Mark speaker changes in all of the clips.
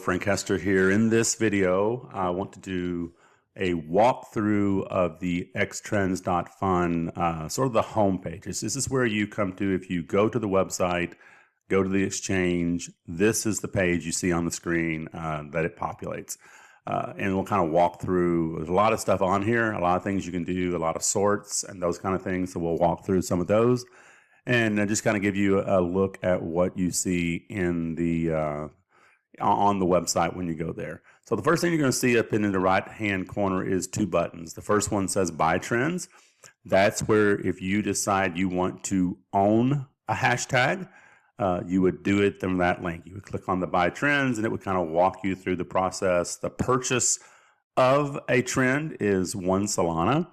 Speaker 1: Frank Hester here. In this video, I want to do a walkthrough of the XTrends.fund, sort of the home page. This is where you come to if you go to the website, go to the exchange. This is the page you see on the screen that it populates. And we'll kind of walk through. There's a lot of stuff on here, a lot of things you can do, a lot of sorts and those kind of things. So we'll walk through some of those and just kind of give you a look at what you see in the on the website when you go there. So the first thing you're going to see up in the right hand corner is two buttons. The first one says Buy Trends. That's where if you decide you want to own a hashtag, you would do it from that link. You would click on the Buy Trends and it would kind of walk you through the process. The purchase of a trend is 1 Solana.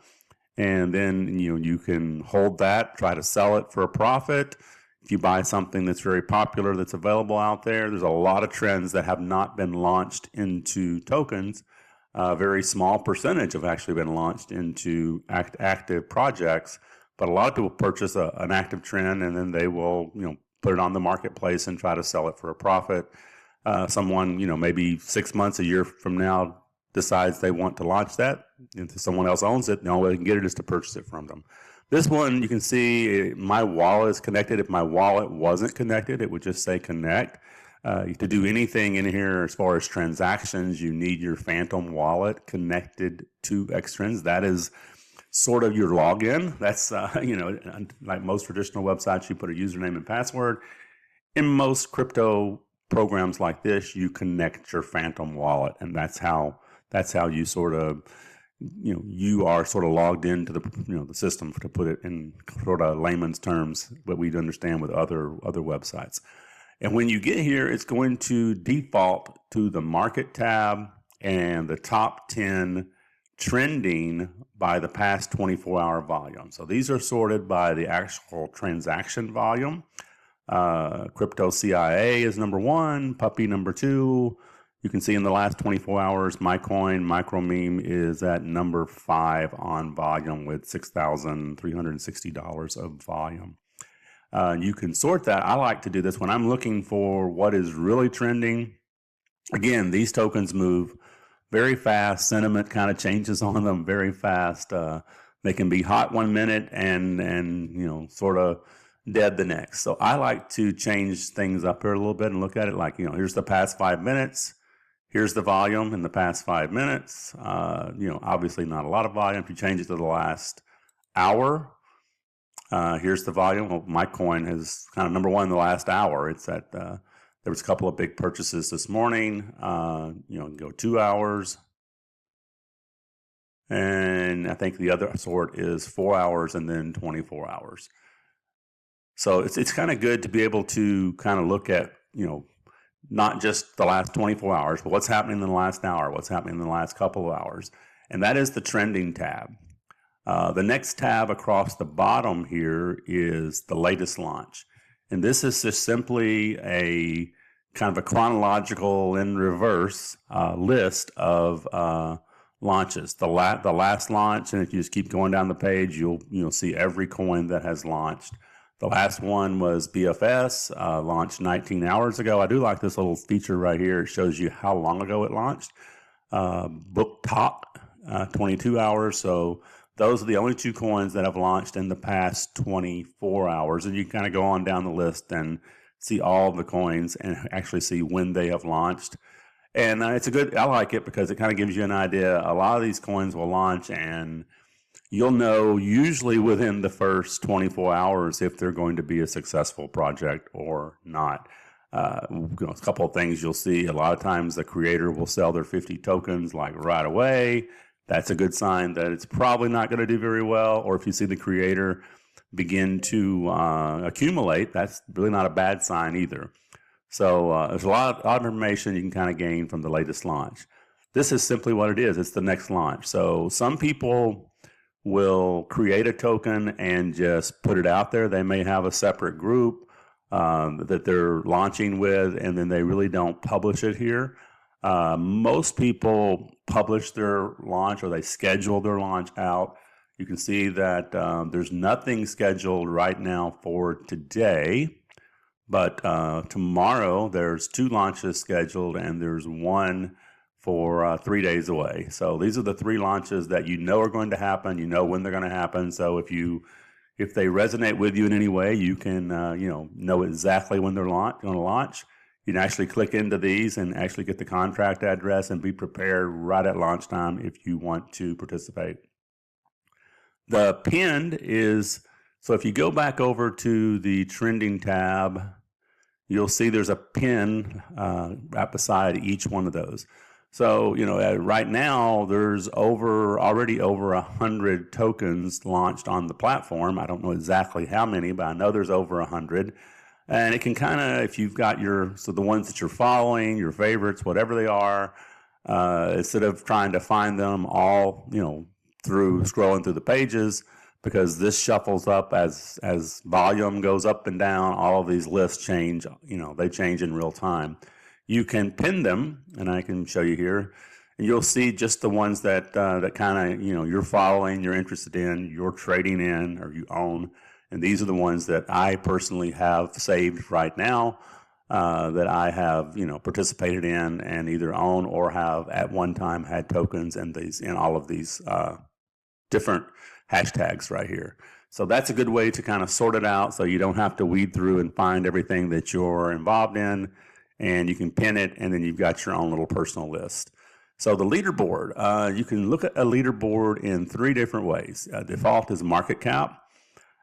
Speaker 1: And then you can hold that, try to sell it for a profit. If you buy something that's very popular that's available out there, there's a lot of trends that have not been launched into tokens. A very small percentage have actually been launched into active projects, but a lot of people purchase an active trend and then they will put it on the marketplace and try to sell it for a profit. Someone maybe 6 months, a year from now decides they want to launch that, and someone else owns it, the only way they can get it is to purchase it from them. This one, you can see my wallet is connected. If my wallet wasn't connected, it would just say connect. To do anything in here as far as transactions, you need your Phantom wallet connected to XTrends. That is sort of your login. That's, like most traditional websites, you put a username and password. In most crypto programs like this, you connect your Phantom wallet, and that's how you sort of you are sort of logged into the the system, to put it in sort of layman's terms, what we'd understand with other websites. And when you get here, it's going to default to the market tab and the top 10 trending by the past 24-hour volume. So these are sorted by the actual transaction volume. Crypto CIA is number 1, Puppy number 2. You can see in the last 24 hours, my coin, Micromeme, is at number 5 on volume with $6,360 of volume. You can sort that. I like to do this when I'm looking for what is really trending. Again, these tokens move very fast. Sentiment kind of changes on them very fast. They can be hot 1 minute and sort of dead the next. So I like to change things up here a little bit and look at it like, here's the past 5 minutes. Here's the volume in the past 5 minutes. Obviously not a lot of volume. If you change it to the last hour, here's the volume. Well, my coin is kind of number 1 in the last hour. It's at, there was a couple of big purchases this morning. Go 2 hours. And I think the other sort is 4 hours and then 24 hours. So it's kind of good to be able to kind of look at, not just the last 24 hours, but what's happening in the last hour, what's happening in the last couple of hours. And that is the trending tab. The next tab across the bottom here is the latest launch. And this is just simply a kind of a chronological in reverse list of launches. The last launch, and if you just keep going down the page, you'll see every coin that has launched. The last one was BFS, launched 19 hours ago. I do like this little feature right here. It shows you how long ago it launched. Book Talk, 22 hours. So those are the only 2 coins that have launched in the past 24 hours. And you can kind of go on down the list and see all of the coins and actually see when they have launched. And I like it because it kind of gives you an idea. A lot of these coins will launch and you'll know usually within the first 24 hours if they're going to be a successful project or not. A couple of things you'll see. A lot of times the creator will sell their 50 tokens like right away. That's a good sign that it's probably not going to do very well. Or if you see the creator begin to accumulate, that's really not a bad sign either. So there's a lot of information you can kind of gain from the latest launch. This is simply what it is. It's the next launch. So some people will create a token and just put it out there. They may have a separate group that they're launching with, and then they really don't publish it here. Most people publish their launch, or they schedule their launch out. You can see that there's nothing scheduled right now for today, But tomorrow there's 2 launches scheduled, and there's one for 3 days away. So these are the 3 launches that you know are going to happen. You know when they're going to happen. So if they resonate with you in any way, you can know exactly when they're going to launch. You can actually click into these and actually get the contract address and be prepared right at launch time if you want to participate. The pinned is, so if you go back over to the trending tab, you'll see there's a pin right beside each one of those. So, right now there's already over 100 tokens launched on the platform. I don't know exactly how many, but I know there's over 100. And it can kind of, if you've got the ones that you're following, your favorites, whatever they are, instead of trying to find them all, through scrolling through the pages, because this shuffles up as volume goes up and down, all of these lists change, they change in real time. You can pin them, and I can show you here, and you'll see just the ones that kind of, you're following, you're interested in, you're trading in, or you own. And these are the ones that I personally have saved right now, that I have, participated in and either own or have at one time had tokens in all of these different hashtags right here. So that's a good way to kind of sort it out, so you don't have to weed through and find everything that you're involved in, and you can pin it, and then you've got your own little personal list. So the leaderboard, you can look at a leaderboard in 3 different ways. Default is market cap.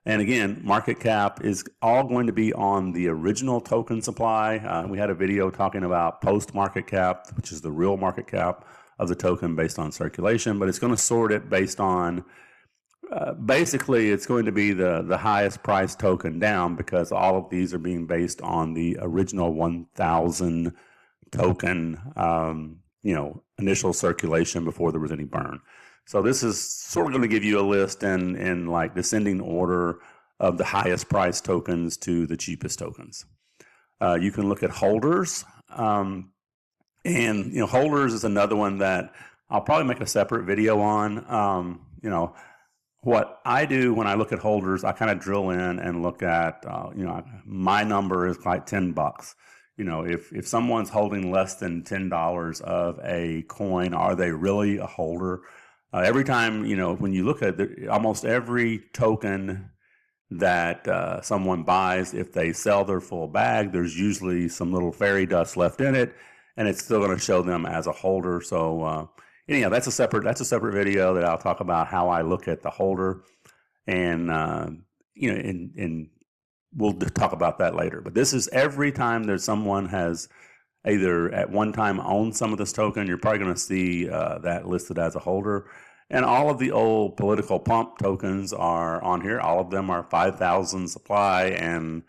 Speaker 1: And again, market cap is all going to be on the original token supply. We had a video talking about post market cap, which is the real market cap of the token based on circulation, but it's going to sort it based on, basically it's going to be the highest price token down, because all of these are being based on the original 1,000 token, initial circulation before there was any burn. So this is sort of going to give you a list in like descending order of the highest price tokens to the cheapest tokens. You can look at holders, and holders is another one that I'll probably make a separate video on. What I do when I look at holders, I kind of drill in and look at, my number is like $10. If someone's holding less than $10 of a coin, are they really a holder? Every time, when you look at almost every token that someone buys, if they sell their full bag, there's usually some little fairy dust left in it, and it's still going to show them as a holder. So anyhow, that's a separate video that I'll talk about how I look at the holder, and and we'll talk about that later. But this is every time there's someone has either at one time owned some of this token, you're probably going to see that listed as a holder. And all of the old political pump tokens are on here. All of them are 5,000 supply, and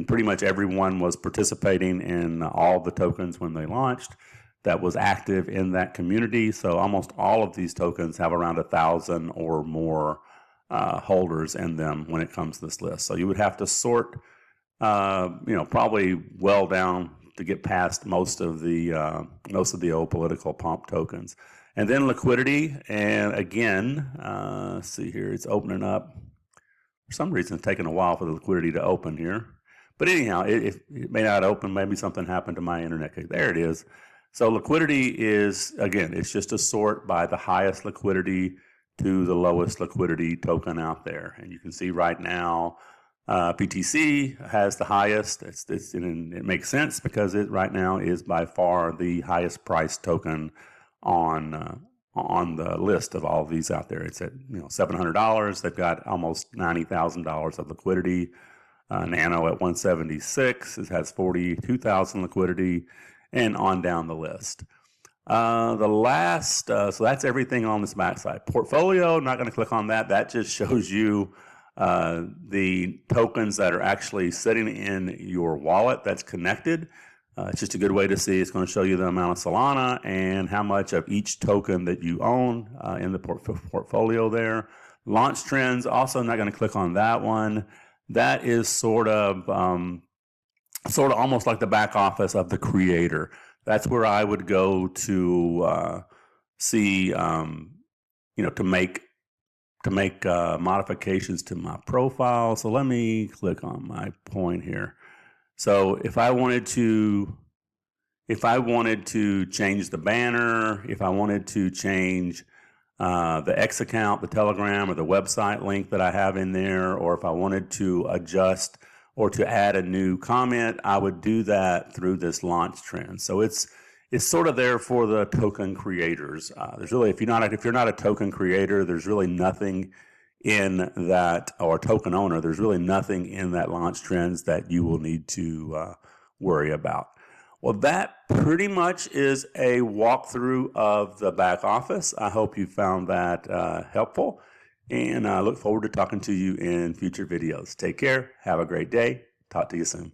Speaker 1: pretty much everyone was participating in all the tokens when they launched that was active in that community. So almost all of these tokens have around 1,000 or more holders in them when it comes to this list. So you would have to sort, probably well down to get past most of the old political pump tokens. And then liquidity, and again, let's see here, it's opening up. For some reason, it's taking a while for the liquidity to open here. But anyhow, it may not open. Maybe something happened to my internet. There it is. So liquidity is, again, it's just a sort by the highest liquidity to the lowest liquidity token out there. And you can see right now, PTC has the highest. It makes sense because it right now is by far the highest priced token on the list of all of these out there. It's at $700. They've got almost $90,000 of liquidity. Nano at 176. It has 42,000 liquidity, and on down the list. The last, so that's everything on this backside. Portfolio, I'm not going to click on that. That just shows you the tokens that are actually sitting in your wallet that's connected. It's just a good way to see. It's going to show you the amount of Solana and how much of each token that you own in the portfolio there. Launch trends, also not going to click on that one. That is sort of almost like the back office of the creator. That's where I would go to see, to make modifications to my profile. So let me click on my point here. So if I wanted to change the banner, if I wanted to change the X account, the Telegram, or the website link that I have in there, or if I wanted to adjust or to add a new comment, I would do that through this launch trend. So it's sort of there for the token creators. There's really, if you're not a token creator, there's really nothing in that, or token owner, there's really nothing in that launch trends that you will need to worry about. Well, that pretty much is a walkthrough of the back office. I hope you found that helpful, and I look forward to talking to you in future videos. Take care. Have a great day. Talk to you soon.